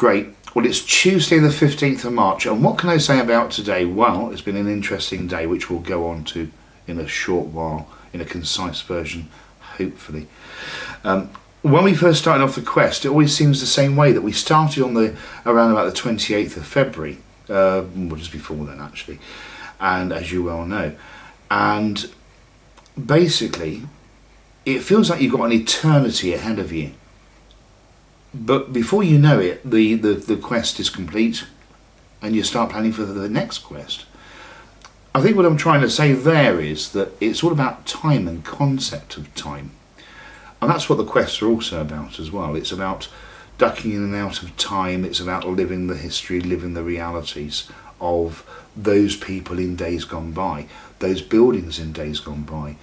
Great. Well, it's Tuesday the 15th of March, and what can I say about today? Well, it's been an interesting day, which we'll go on to in a short while, in a concise version, hopefully. When we first started off the quest, it always seems the same way, that we started on around about the 28th of February, well, just before then actually, and as you well know, and basically it feels like you've got an eternity ahead of you. But before you know it, the quest is complete and you start planning for the next quest. I think what I'm trying to say there is that it's all about time and concept of time. And that's what the quests are also about as well. It's about ducking in and out of time. It's about living the history, living the realities of those people in days gone by, those buildings in days gone by,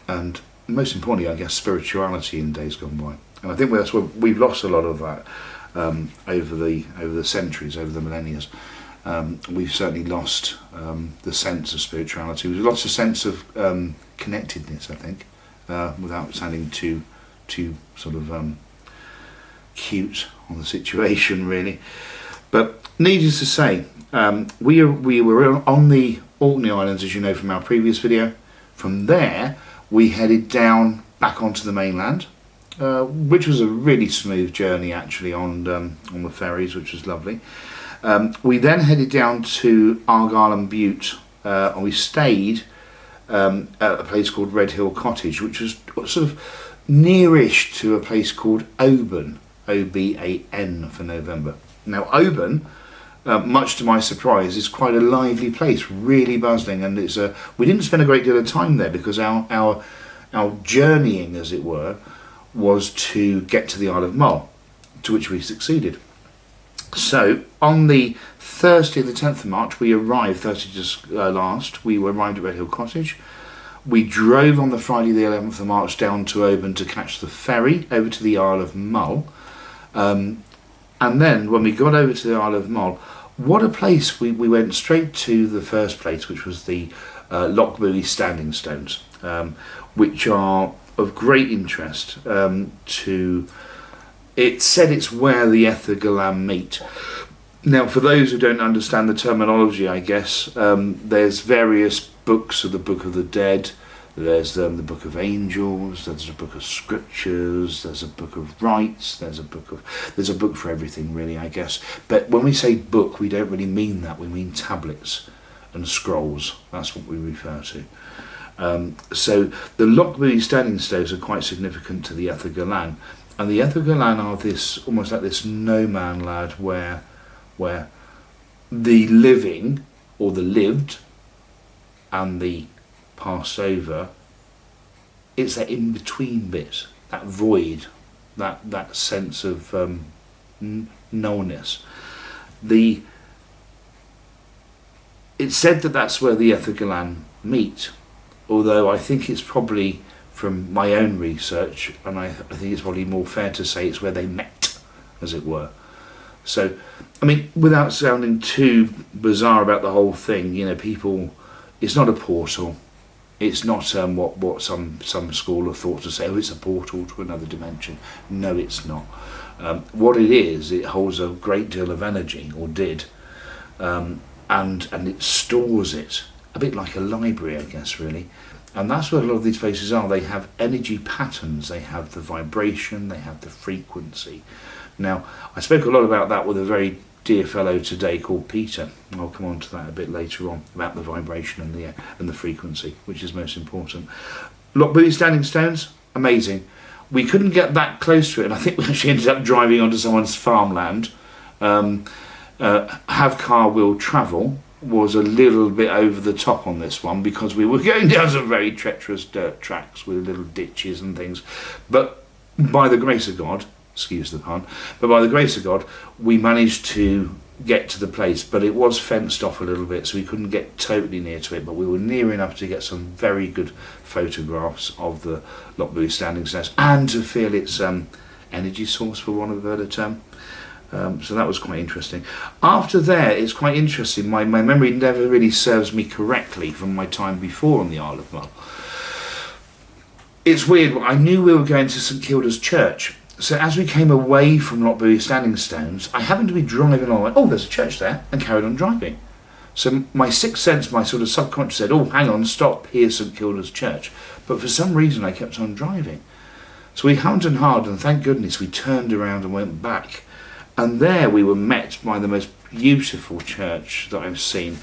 and most importantly, I guess, spirituality in days gone by. And I think that's where we've lost a lot of that over the centuries, over the millennia. We've certainly lost the sense of spirituality. We've lost a sense of connectedness, I think, without sounding too sort of cute on the situation, really. But needless to say, we were on the Orkney Islands, as you know from our previous video. From there, we headed down back onto the mainland. Which was a really smooth journey actually on the ferries, which was lovely. We then headed down to Argyll and Bute, and we stayed at a place called Red Hill Cottage, which was sort of nearish to a place called Oban, O-B-A-N for November. Now Oban, much to my surprise, is quite a lively place, really bustling, and we didn't spend a great deal of time there because our journeying, as it were, was to get to the Isle of Mull, to which we succeeded. So on the Thursday the 10th of March, we arrived, Thursday just last, we arrived at Red Hill Cottage. We drove on the Friday the 11th of March down to Oban to catch the ferry over to the Isle of Mull. And then when we got over to the Isle of Mull, what a place. We went straight to the first place, which was the Loch standing stones, which are of great interest it said it's where the Ethergalan meet. Now, for those who don't understand the terminology, I guess, there's various books of the Book of the Dead, there's the Book of Angels, there's a Book of Scriptures, there's a Book of Rites, there's a book for everything really, I guess. But when we say book, we don't really mean that, we mean tablets and scrolls, that's what we refer to. So the Loch standing stones are quite significant to the Ethergalan, and the Ethergalan are this almost like this no man land where the living or the lived and the passed over, it's that in between bit, that void, that sense of nothness. It's said that that's where the Ethergalan meet. Although I think it's probably, from my own research, and I think it's probably more fair to say it's where they met, as it were. So, I mean, without sounding too bizarre about the whole thing, you know, people, it's not a portal. It's not what some school of thought to say, oh, it's a portal to another dimension. No, it's not. What it is, it holds a great deal of energy, or did, and it stores it. A bit like a library, I guess, really. And that's what a lot of these places are. They have energy patterns, they have the vibration, they have the frequency. Now, I spoke a lot about that with a very dear fellow today called Peter. I'll come on to that a bit later on, about the vibration and the frequency, which is most important. Loch standing stones, amazing. We couldn't get that close to it, and I think we actually ended up driving onto someone's farmland. Have car will travel was a little bit over the top on this one because we were going down some very treacherous dirt tracks with little ditches and things, but by the grace of God, excuse the pun, but by the grace of God we managed to get to the place, but it was fenced off a little bit, so we couldn't get totally near to it, but we were near enough to get some very good photographs of the Loch standing stones and to feel its energy source, for want of a better term. So that was quite interesting. After there, it's quite interesting. My memory never really serves me correctly from my time before on the Isle of Mull. It's weird. I knew we were going to St Kilda's Church, So as we came away from Loch Standing Stones, I happened to be driving along, oh, there's a church there, and carried on driving. So my sixth sense, my sort of subconscious said, oh, hang on, stop, here's St Kilda's church. But for some reason I kept on driving. So we hummed and hawed, and thank goodness we turned around and went back. And there we were met by the most beautiful church that I've seen.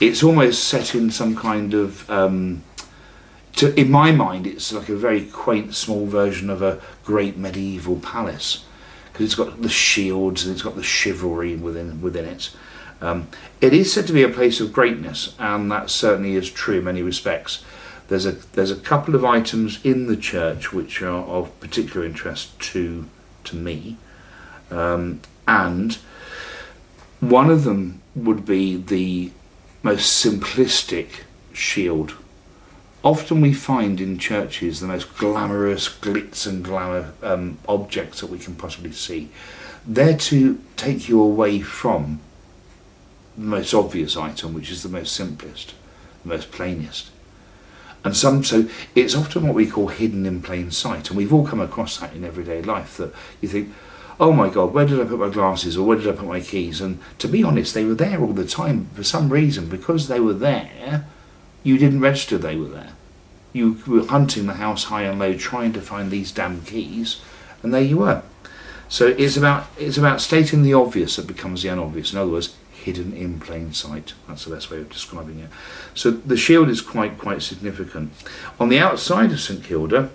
It's almost set in some kind of, in my mind, it's like a very quaint small version of a great medieval palace. Because it's got the shields and it's got the chivalry within it. It is said to be a place of greatness, and that certainly is true in many respects. There's a couple of items in the church which are of particular interest to me, and one of them would be the most simplistic shield. Often we find in churches the most glamorous glitz and glamour objects that we can possibly see. They're to take you away from the most obvious item, which is the most simplest, the most plainest. And so it's often what we call hidden in plain sight, and we've all come across that in everyday life, that you think, oh my God, where did I put my glasses, or where did I put my keys? And to be honest, they were there all the time. For some reason, because they were there, you didn't register they were there. You were hunting the house high and low, trying to find these damn keys, and there you were. So it's about stating the obvious that becomes the unobvious. In other words, hidden in plain sight. That's the best way of describing it. So the shield is quite significant. On the outside of St Kilda,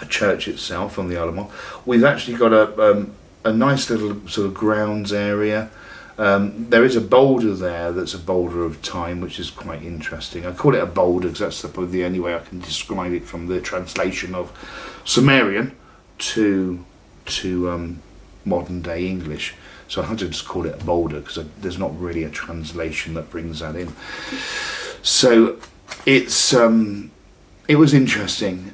a church itself on the Alamo, we've actually got a nice little sort of grounds area. There is a boulder there that's a boulder of time, which is quite interesting. I call it a boulder because that's probably the only way I can describe it from the translation of Sumerian to modern day English. So I had to just call it a boulder because there's not really a translation that brings that in. So it was interesting.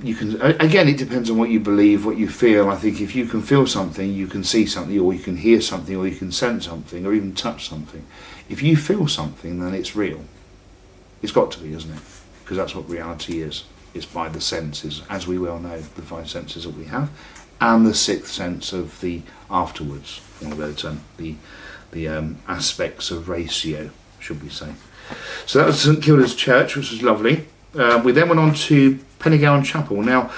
You can, again, it depends on what you believe, what you feel. I think if you can feel something, you can see something, or you can hear something, or you can sense something, or even touch something. If you feel something, then it's real. It's got to be, isn't it? Because that's what reality is. It's by the senses, as we well know, the five senses that we have, and the sixth sense of the afterwards, the aspects of ratio, should we say. So that was St Kilda's Church, which was lovely. We then went on to Pentagon Chapel. Now,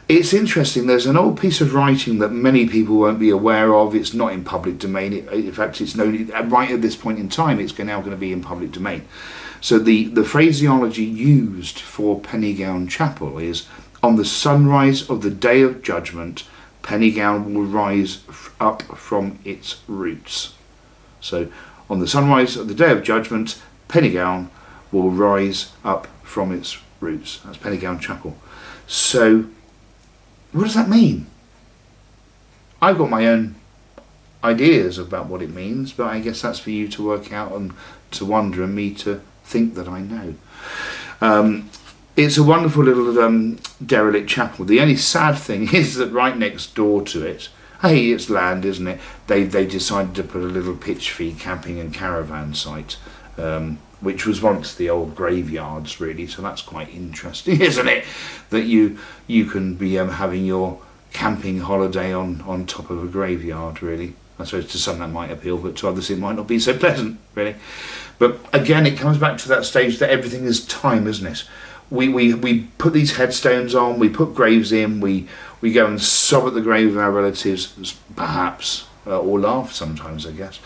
it's interesting, there's an old piece of writing that many people won't be aware of. It's not in public domain. In fact, it's known right at this point in time, it's now going to be in public domain. So the phraseology used for Pentagon Chapel is, on the sunrise of the Day of Judgment, Pentagon will rise up from its roots. So, on the sunrise of the Day of Judgment, Pentagon will rise up from its roots. That's Pentagon Chapel. So, what does that mean? I've got my own ideas about what it means, but I guess that's for you to work out and to wonder, and me to think that I know. It's a wonderful little derelict chapel. The only sad thing is that right next door to it, hey, it's land, isn't it? They decided to put a little pitch fee camping and caravan site, which was once the old graveyards, really. So that's quite interesting, isn't it? That you can be having your camping holiday on top of a graveyard, really. I suppose to some that might appeal, but to others it might not be so pleasant, really. But again, it comes back to that stage that everything is time, isn't it? We put these headstones on, we put graves in, we go and sob at the grave of our relatives, perhaps, or laugh sometimes, I guess.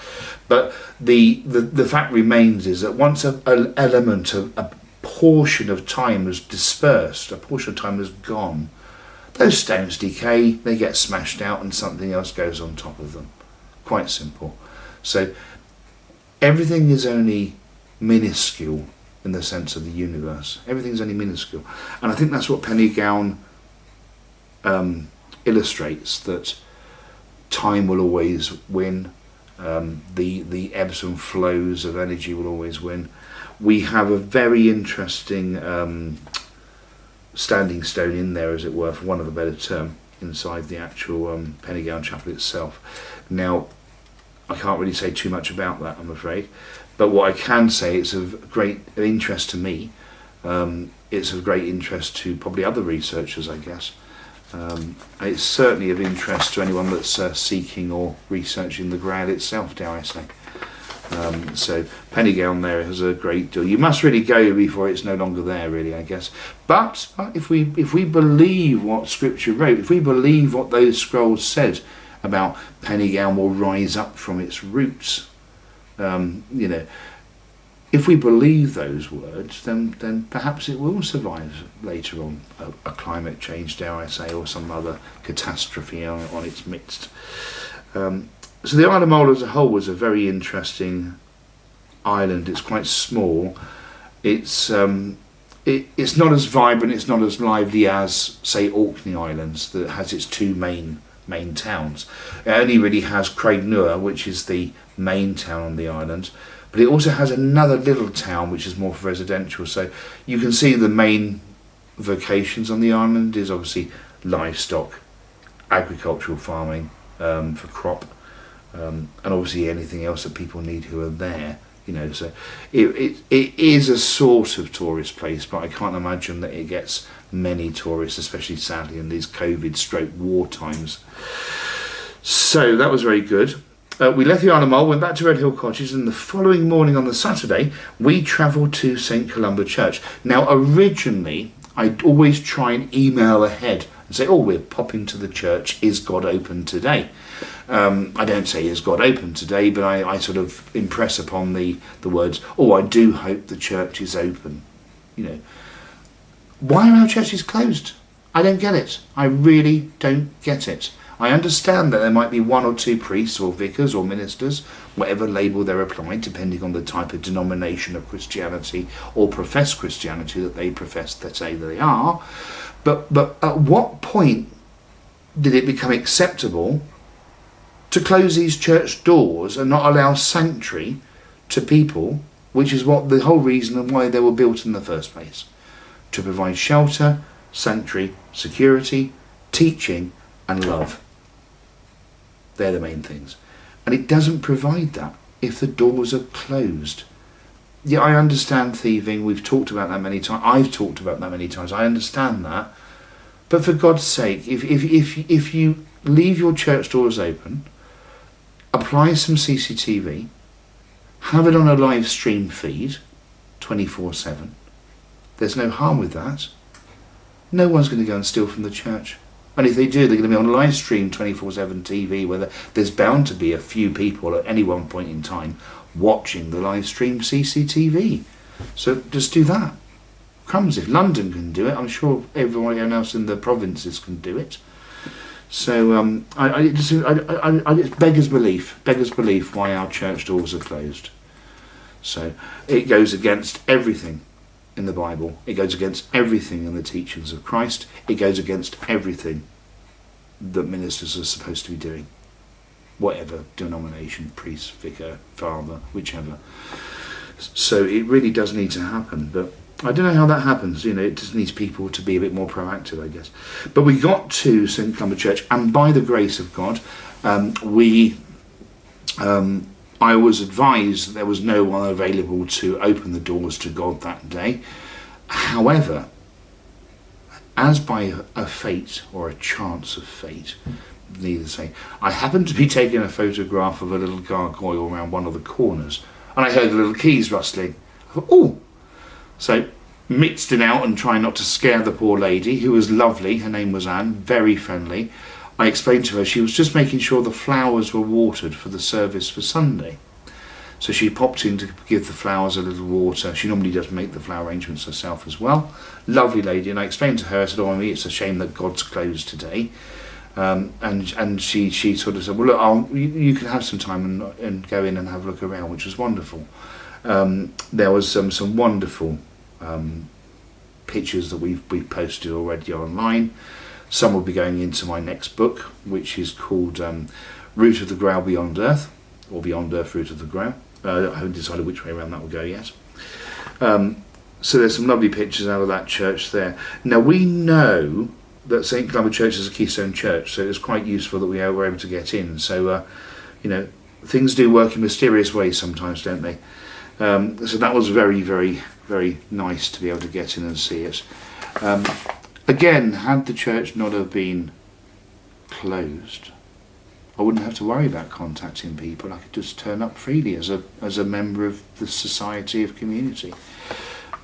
But the fact remains is that once an element of a portion of time has dispersed, a portion of time has gone, those stones decay, they get smashed out, and something else goes on top of them. Quite simple. So everything is only minuscule in the sense of the universe. Everything's only minuscule. And I think that's what Pentagon illustrates, that time will always win. The ebbs and flows of energy will always win. We have a very interesting standing stone in there, as it were, for want of a better term, inside the actual Pentagon Chapel itself. Now, I can't really say too much about that, I'm afraid. But what I can say, it's of great interest to me. It's of great interest to probably other researchers, I guess. It's certainly of interest to anyone that's seeking or researching the Grail itself, dare I say. So Pentagon there has a great deal. You must really go before it's no longer there, really, I guess. But if we believe what Scripture wrote, if we believe what those scrolls said about Pentagon will rise up from its roots, if we believe those words, then perhaps it will survive later on a climate change, dare I say, or some other catastrophe on its midst. So the Isle of Mull as a whole was a very interesting island. It's quite small. It's not as vibrant, it's not as lively as, say, Orkney Islands, that has its two main towns. It only really has Craignoir, which is the main town on the island, but it also has another little town which is more for residential. So you can see the main vocations on the island is obviously livestock, agricultural farming for crop, and obviously anything else that people need who are there. So it is a sort of tourist place, but I can't imagine that it gets many tourists, especially sadly in these COVID/war times. So that was very good. We left the Isle of Mull, went back to Red Hill Cottage, and the following morning on the Saturday, we travelled to St Columba Church. Now, originally, I'd always try and email ahead and say, we're popping to the church, is God open today? I don't say is God open today, but I sort of impress upon the words, I do hope the church is open. Why are our churches closed? I don't get it. I really don't get it. I understand that there might be one or two priests or vicars or ministers, whatever label they're applied, depending on the type of denomination of Christianity or professed Christianity that they profess that say they are. But at what point did it become acceptable to close these church doors and not allow sanctuary to people, which is what the whole reason and why they were built in the first place? To provide shelter, sanctuary, security, teaching and love. They're the main things. And it doesn't provide that if the doors are closed. Yeah, I understand thieving. We've talked about that many times. I've talked about that many times. I understand that. But for God's sake, if you leave your church doors open, apply some CCTV, have it on a live stream feed 24/7, there's no harm with that. No one's going to go and steal from the church. And if they do, they're going to be on live stream 24/7 TV, where there's bound to be a few people at any one point in time watching the live stream CCTV. So just do that. Crumbs, if London can do it, I'm sure everyone else in the provinces can do it. So it's beggars belief why our church doors are closed. So it goes against everything in the Bible. It goes against everything in the teachings of Christ. It goes against everything that ministers are supposed to be doing, whatever denomination, priest, vicar, father, whichever. So it really does need to happen, but I don't know how that happens. It just needs people to be a bit more proactive, I guess. But we got to St Columba Church, and by the grace of God, I was advised there was no one available to open the doors to God that day. However, as by a fate or a chance of fate, neither say, I happened to be taking a photograph of a little gargoyle around one of the corners, and I heard the little keys rustling. I thought, so mixed it out and trying not to scare the poor lady, who was lovely. Her name was Anne, very friendly. I explained to her she was just making sure the flowers were watered for the service for Sunday. So she popped in to give the flowers a little water. She normally does make the flower arrangements herself as well. Lovely lady. And I explained to her, I said, it's a shame that God's closed today. And she sort of said, well, look, you can have some time and go in and have a look around, which was wonderful. There was some wonderful pictures that we've posted already online. Some will be going into my next book, which is called Route of the Grail Beyond Earth, or Beyond Earth, Route of the Grail. I haven't decided which way around that will go yet. So there's some lovely pictures out of that church there. Now we know that St Columba Church is a Keystone Church, so it's quite useful that we were able to get in. So, things do work in mysterious ways sometimes, don't they? So that was very, very, very nice to be able to get in and see it. Again, had the church not have been closed, I wouldn't have to worry about contacting people. I could just turn up freely as a member of the society of community.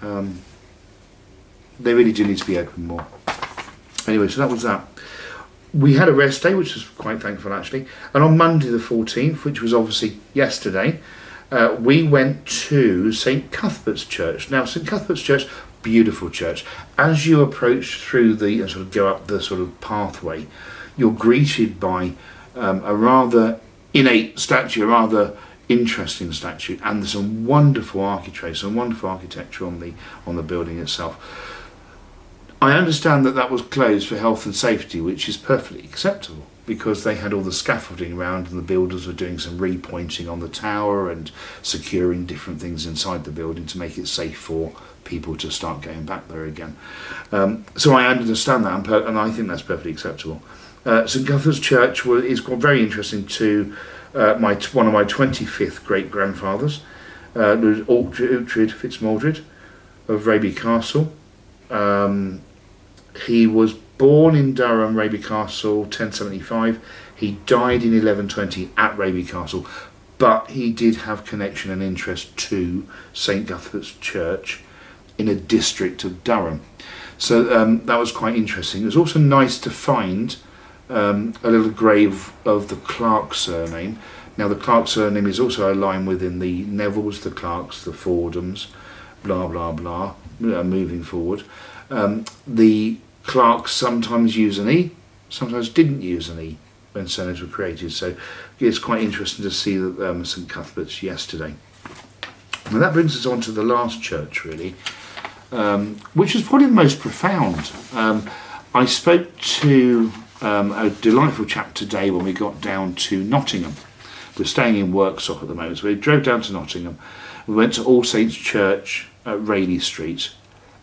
They really do need to be open more. Anyway, so that was that. We had a rest day, which was quite thankful actually. And on Monday the 14th, which was obviously yesterday, we went to St. Cuthberts Church. Now, St. Cuthberts Church, beautiful church. As you approach through the, sort of go up the sort of pathway, you're greeted by a rather innate statue, a rather interesting statue, and there's some wonderful architrave, some wonderful architecture on the building itself. I understand that was closed for health and safety, which is perfectly acceptable, because they had all the scaffolding around and the builders were doing some repointing on the tower and securing different things inside the building to make it safe for people to start going back there again. So I understand that, and I think that's perfectly acceptable. St. Cuthberts Church is very interesting to one of my 25th great-grandfathers, Uhtred Fitzmordred of Raby Castle. He was born in Durham, Raby Castle, 1075. He died in 1120 at Raby Castle, but he did have connection and interest to St. Cuthberts Church in a district of Durham. So that was quite interesting. It was also nice to find a little grave of the Clark surname. Now the Clark surname is also aligned within the Nevilles, the Clarks, the Fordhams, blah blah blah, moving forward. The Clarks sometimes use an E, sometimes didn't use an E when surnames were created, so it's quite interesting to see that St. Cuthbert's yesterday. And that brings us on to the last church really, which is probably the most profound. I spoke to a delightful chap today when we got down to Nottingham. We're staying in Worksop at the moment, so we drove down to Nottingham. We went to All Saints Church at Rayleigh Street,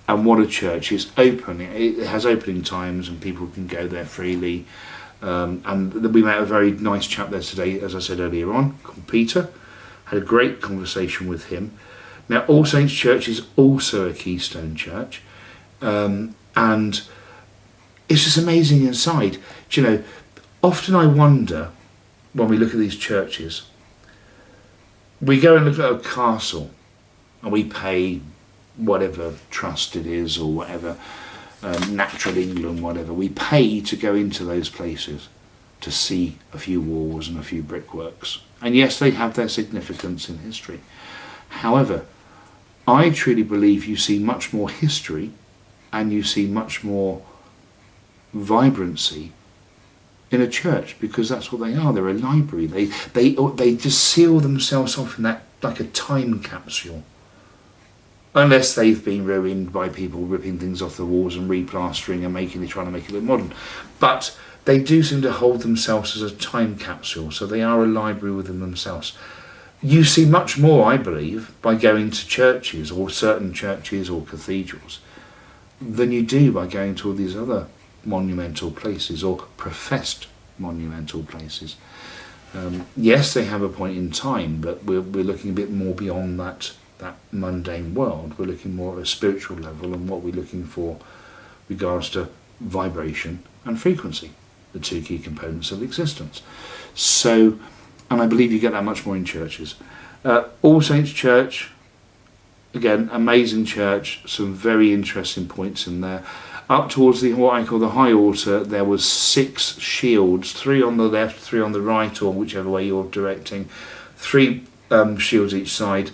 and what a church. It's open, it has opening times and people can go there freely. And we met a very nice chap there today, as I said earlier on, called Peter. Had a great conversation with him. Now, All Saints Church is also a Keystone church, and it's just amazing inside. Do you know, often I wonder, when we look at these churches, we go and look at a castle and we pay whatever trust it is or whatever, Natural England, whatever, we pay to go into those places to see a few walls and a few brickworks. And yes, they have their significance in history. However, I truly believe you see much more history and you see much more vibrancy in a church, because that's what they are. They're a library. They just seal themselves off in that, like a time capsule, unless they've been ruined by people ripping things off the walls and replastering and trying to make it look modern. But they do seem to hold themselves as a time capsule, so they are a library within themselves. You see much more, I believe, by going to churches or certain churches or cathedrals than you do by going to all these other monumental places or professed monumental places. Yes, they have a point in time, but we're looking a bit more beyond that mundane world. We're looking more at a spiritual level, and what we're looking for regards to vibration and frequency, the two key components of existence. So, and I believe you get that much more in churches. All Saints Church, again, amazing church, some very interesting points in there. Up towards what I call the high altar, there was 6 shields, 3 on the left, 3 on the right, or whichever way you're directing, 3 shields each side,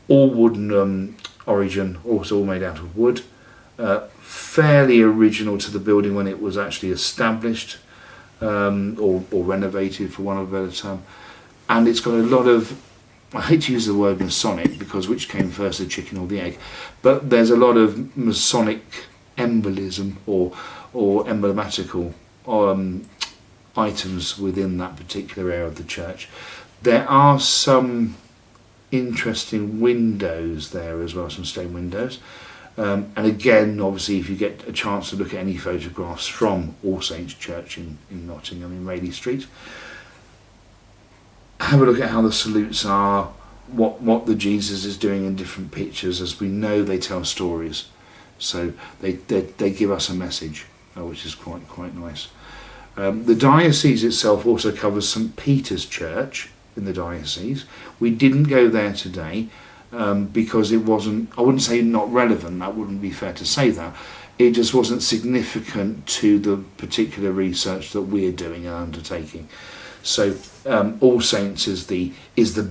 all wooden origin, also all made out of wood. Fairly original to the building when it was actually established, or renovated, for want of a better term. And it's got a lot of, I hate to use the word Masonic, because which came first, the chicken or the egg, but there's a lot of Masonic embolism or emblematical items within that particular area of the church. There are some interesting windows there as well, some stained windows. And again, obviously, if you get a chance to look at any photographs from All Saints Church in Nottingham, in Rayleigh Street, have a look at how the salutes are, what the Jesus is doing in different pictures. As we know, they tell stories. So they give us a message, which is quite nice. The diocese itself also covers St Peter's Church in the diocese. We didn't go there today because it wasn't, I wouldn't say not relevant, that wouldn't be fair to say that. It just wasn't significant to the particular research that we're doing and undertaking. So All Saints is the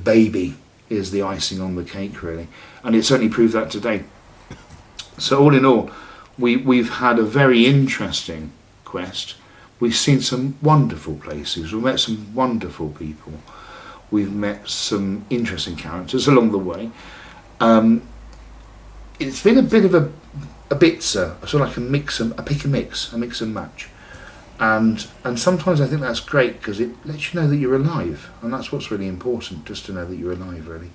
baby, is the icing on the cake really, and it certainly proved that today. So all in all, we've had a very interesting quest. We've seen some wonderful places, we've met some wonderful people, we've met some interesting characters along the way. It's been a bit of a bitzer, sort of like a pick and match. And sometimes I think that's great because it lets you know that you're alive, and that's what's really important, just to know that you're alive really.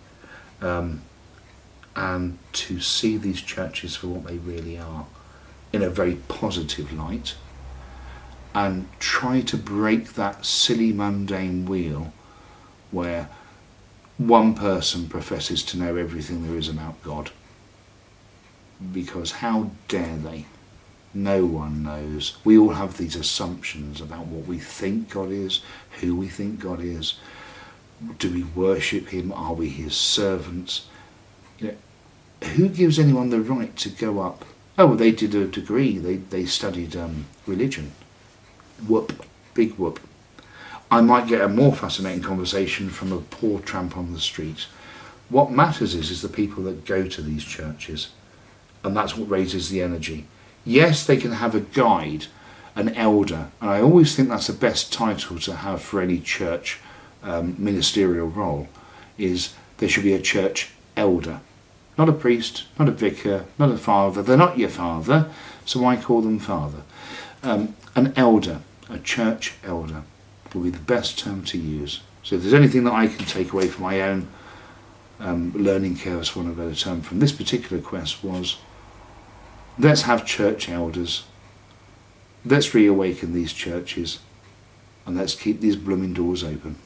And to see these churches for what they really are in a very positive light, and try to break that silly mundane wheel where one person professes to know everything there is about God. Because how dare they? No one knows. We all have these assumptions about what we think God is, who we think God is. Do we worship him? Are we his servants? You know, who gives anyone the right to go up? Oh, they did a degree. They studied religion. Whoop. Big whoop. I might get a more fascinating conversation from a poor tramp on the street. What matters is the people that go to these churches. And that's what raises the energy. Yes, they can have a guide, an elder, and I always think that's the best title to have for any church ministerial role, is there should be a church elder. Not a priest, not a vicar, not a father. They're not your father, so why call them father? An elder, a church elder, will be the best term to use. So if there's anything that I can take away from my own learning curves, for want of a better term, from this particular quest was, let's have church elders, let's reawaken these churches, and let's keep these blooming doors open.